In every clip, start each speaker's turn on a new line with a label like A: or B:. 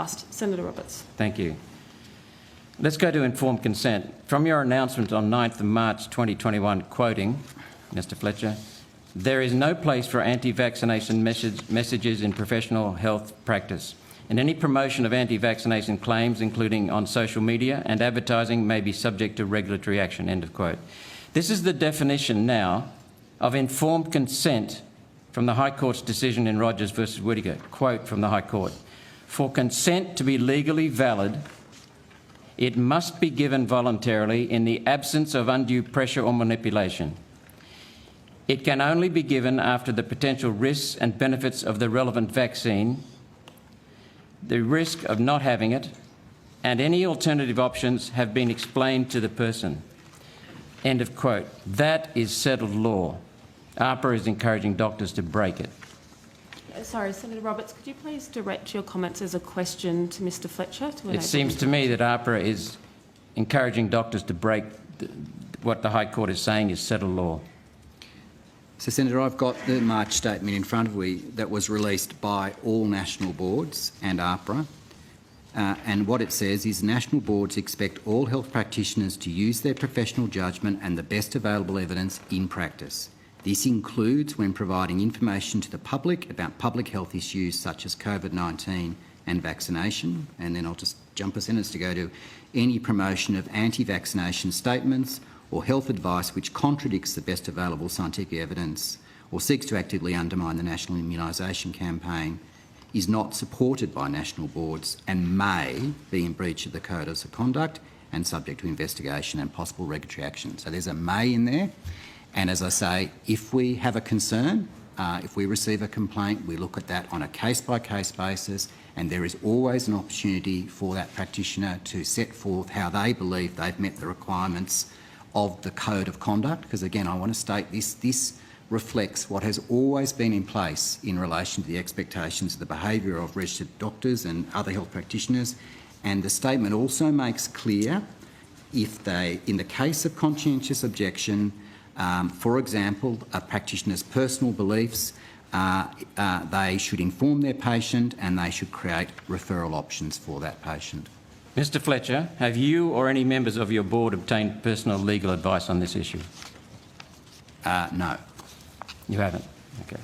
A: Senator Roberts.
B: Thank you. Let's go to informed consent. From your announcement on 9th of March 2021, quoting Mr Fletcher, there is no place for anti-vaccination messages in professional health practice, and any promotion of anti-vaccination claims, including on social media and advertising, may be subject to regulatory action, end of quote. This is the definition now of informed consent from the High Court's decision in Rogers versus Whittaker. Quote from the High Court, "For consent to be legally valid, it must be given voluntarily in the absence of undue pressure or manipulation. It can only be given after the potential risks and benefits of the relevant vaccine, the risk of not having it, and any alternative options have been explained to the person." End of quote. That is settled law. AHPRA is encouraging doctors to break it.
A: Sorry, Senator Roberts, could you please direct your comments as a question to Mr Fletcher?
B: It seems to me that AHPRA is encouraging doctors to break what the High Court is saying is settled law.
C: So, Senator, I've got the March statement in front of me that was released by all national boards and AHPRA. And what it says is national boards expect all health practitioners to use their professional judgment and the best available evidence in practice. This includes when providing information to the public about public health issues such as COVID-19 and vaccination. And then I'll just jump a sentence to go to any promotion of anti-vaccination statements or health advice which contradicts the best available scientific evidence or seeks to actively undermine the national immunisation campaign is not supported by national boards and may be in breach of the codes of conduct and subject to investigation and possible regulatory action. So there's a may in there. And as I say, if we have a concern, if we receive a complaint, we look at that on a case-by-case basis, and there is always an opportunity for that practitioner to set forth how they believe they've met the requirements of the code of conduct, because again, I want to state this reflects what has always been in place in relation to the expectations of the behaviour of registered doctors and other health practitioners. And the statement also makes clear if they, in the case of conscientious objection, for example, a practitioner's personal beliefs, they should inform their patient and they should create referral options for that patient.
B: Mr Fletcher, have you or any members of your board obtained personal legal advice on this issue?
C: No.
B: You haven't? Okay.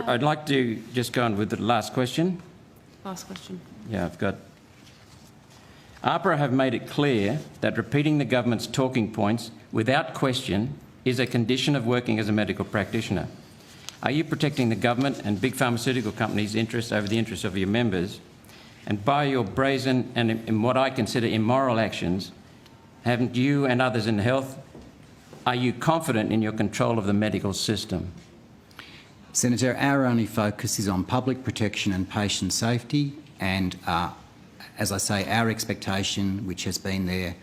B: I'd like to just go on with the last question.
A: Last question.
B: Yeah, I've got... AHPRA have made it clear that repeating the government's talking points without question is a condition of working as a medical practitioner. Are you protecting the government and big pharmaceutical companies' interests over the interests of your members? And by your brazen and in what I consider immoral actions, haven't you and others in health, are you confident in your control of the medical system?
C: Senator, our only focus is on public protection and patient safety, and as I say, our expectation, which has been there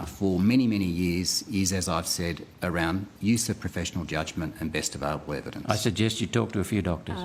C: for many, many years, is, as I've said, around use of professional judgment and best available evidence.
B: I suggest you talk to a few doctors.